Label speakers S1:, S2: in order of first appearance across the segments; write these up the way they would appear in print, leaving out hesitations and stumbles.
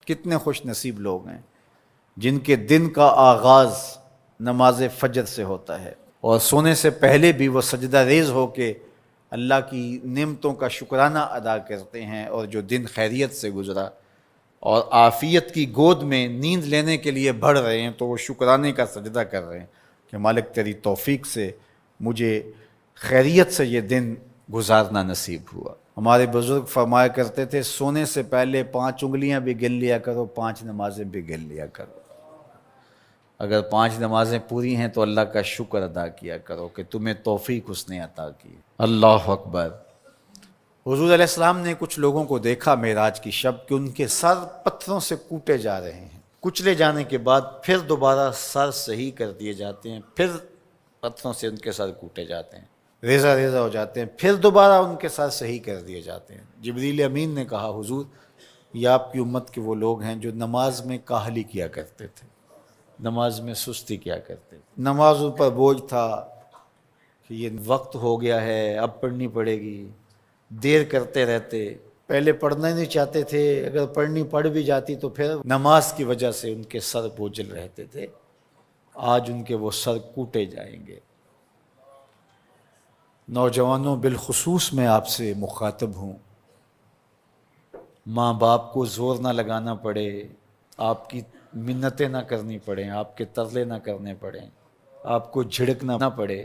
S1: کتنے خوش نصیب لوگ ہیں جن کے دن کا آغاز نماز فجر سے ہوتا ہے اور سونے سے پہلے بھی وہ سجدہ ریز ہو کے اللہ کی نعمتوں کا شکرانہ ادا کرتے ہیں، اور جو دن خیریت سے گزرا اور عافیت کی گود میں نیند لینے کے لیے بڑھ رہے ہیں تو وہ شکرانے کا سجدہ کر رہے ہیں کہ مالک تیری توفیق سے مجھے خیریت سے یہ دن گزارنا نصیب ہوا۔ ہمارے بزرگ فرمایا کرتے تھے سونے سے پہلے 5 انگلیاں بھی گن لیا کرو، 5 نمازیں بھی گن لیا کرو۔ اگر 5 نمازیں پوری ہیں تو اللہ کا شکر ادا کیا کرو کہ تمہیں توفیق اس نے عطا کی۔ اللہ اکبر۔ حضور علیہ السلام نے کچھ لوگوں کو دیکھا معراج کی شب کہ ان کے سر پتھروں سے کوٹے جا رہے ہیں، کچلے جانے کے بعد پھر دوبارہ سر صحیح کر دیے جاتے ہیں، پھر پتھروں سے ان کے سر کوٹے جاتے ہیں، ریزہ ریزہ ہو جاتے ہیں، پھر دوبارہ ان کے سر صحیح کر دیے جاتے ہیں۔ جبریل امین نے کہا حضور یہ آپ کی امت کے وہ لوگ ہیں جو نماز میں کاہلی کیا کرتے تھے، نماز میں سستی کیا کرتے تھے، نماز ان پر بوجھ تھا کہ یہ وقت ہو گیا ہے اب پڑھنی پڑے گی، دیر کرتے رہتے، پہلے پڑھنا ہی نہیں چاہتے تھے، اگر پڑھنی پڑھ بھی جاتی تو پھر نماز کی وجہ سے ان کے سر بوجھل رہتے تھے۔ آج ان کے وہ سر کوٹے جائیں گے۔ نوجوانوں بالخصوص میں آپ سے مخاطب ہوں، ماں باپ کو زور نہ لگانا پڑے، آپ کی منتیں نہ کرنی پڑیں، آپ کے ترلے نہ کرنے پڑیں، آپ کو جھڑکنا نہ پڑے،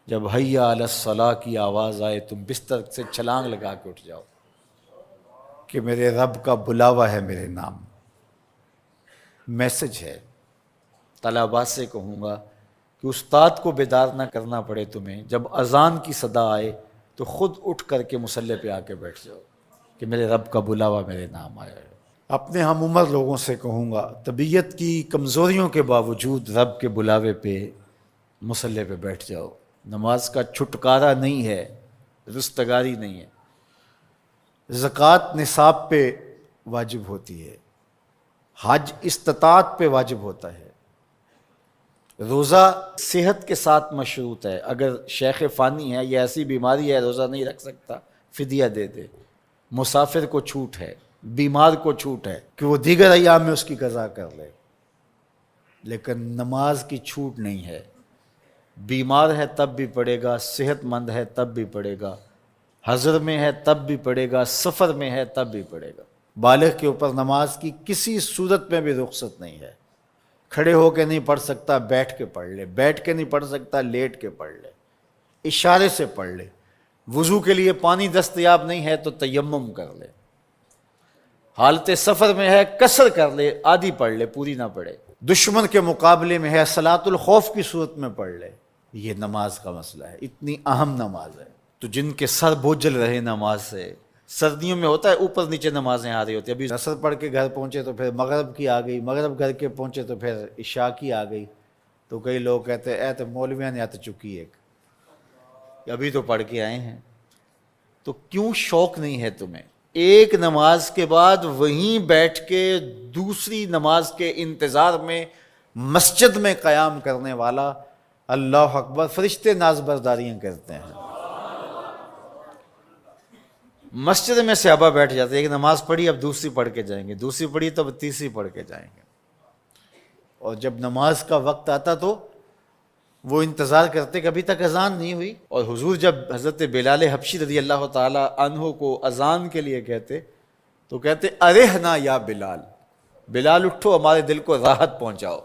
S1: جب حی علی الصلاۃ کی آواز آئے تم بستر سے چھلانگ لگا کے اٹھ جاؤ کہ میرے رب کا بلاوا ہے میرے نام، میسج ہے۔ طلباء سے کہوں گا کہ استاد کو بیدار نہ کرنا پڑے تمہیں، جب اذان کی صدا آئے تو خود اٹھ کر کے مصلی پہ آ کے بیٹھ جاؤ کہ میرے رب کا بلاوا میرے نام آیا ہے۔ اپنے ہم عمر لوگوں سے کہوں گا طبیعت کی کمزوریوں کے باوجود رب کے بلاوے پہ مصلی پہ بیٹھ جاؤ۔ نماز کا چھٹکارا نہیں ہے، رستگاری نہیں ہے۔ زکوٰۃ نصاب پہ واجب ہوتی ہے، حج استطاعت پہ واجب ہوتا ہے، روزہ صحت کے ساتھ مشروط ہے۔ اگر شیخ فانی ہے یا ایسی بیماری ہے روزہ نہیں رکھ سکتا، فدیہ دے دے۔ مسافر کو چھوٹ ہے، بیمار کو چھوٹ ہے کہ وہ دیگر ایام میں اس کی قضا کر لے، لیکن نماز کی چھوٹ نہیں ہے۔ بیمار ہے تب بھی پڑھے گا، صحت مند ہے تب بھی پڑھے گا، حضر میں ہے تب بھی پڑھے گا، سفر میں ہے تب بھی پڑھے گا۔ بالغ کے اوپر نماز کی کسی صورت میں بھی رخصت نہیں ہے۔ کھڑے ہو کے نہیں پڑھ سکتا بیٹھ کے پڑھ لے، بیٹھ کے نہیں پڑھ سکتا لیٹ کے پڑھ لے، اشارے سے پڑھ لے۔ وضو کے لیے پانی دستیاب نہیں ہے تو تیمم کر لے، حالت سفر میں ہے قصر کر لے، آدھی پڑھ لے پوری نہ پڑھے۔ دشمن کے مقابلے میں ہے صلاۃ الخوف کی صورت میں پڑھ لے۔ یہ نماز کا مسئلہ ہے، اتنی اہم نماز ہے۔ تو جن کے سر بوجھل رہے نماز سے، سردیوں میں ہوتا ہے اوپر نیچے نمازیں آ رہی ہوتی ہیں، ابھی عصر پڑھ کے گھر پہنچے تو پھر مغرب کی آ گئی، مغرب گھر کے پہنچے تو پھر عشاء کی آ گئی، تو کئی لوگ کہتے ہیں اے تو مولویاں نے آت چکی ایک، ابھی تو پڑھ کے آئے ہیں۔ تو کیوں شوق نہیں ہے تمہیں؟ ایک نماز کے بعد وہیں بیٹھ کے دوسری نماز کے انتظار میں مسجد میں قیام کرنے والا، اللہ اکبر، فرشتے ناز برداریاں کرتے ہیں۔ مسجد میں صحابہ بیٹھ جاتے ہیں، ایک نماز پڑھی اب دوسری پڑھ کے جائیں گے، دوسری پڑھی تو اب تیسری پڑھ کے جائیں گے، اور جب نماز کا وقت آتا تو وہ انتظار کرتے کہ ابھی تک اذان نہیں ہوئی۔ اور حضور جب حضرت بلال حبشی رضی اللہ تعالی عنہ کو اذان کے لیے کہتے تو کہتے ارحنا یا بلال، بلال اٹھو ہمارے دل کو راحت پہنچاؤ۔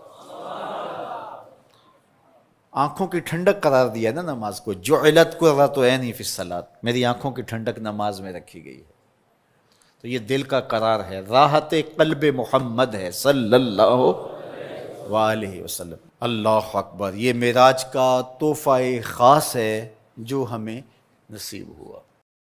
S1: آنکھوں کی ٹھنڈک قرار دیا نا نماز کو، جعلت قرۃ عینی فی الصلاۃ، میری آنکھوں کی ٹھنڈک نماز میں رکھی گئی ہے۔ تو یہ دل کا قرار ہے، راحت قلب محمد ہے صلی اللہ وآلہ وسلم۔ اللہ اکبر، یہ معراج کا تحفہ خاص ہے جو ہمیں نصیب ہوا۔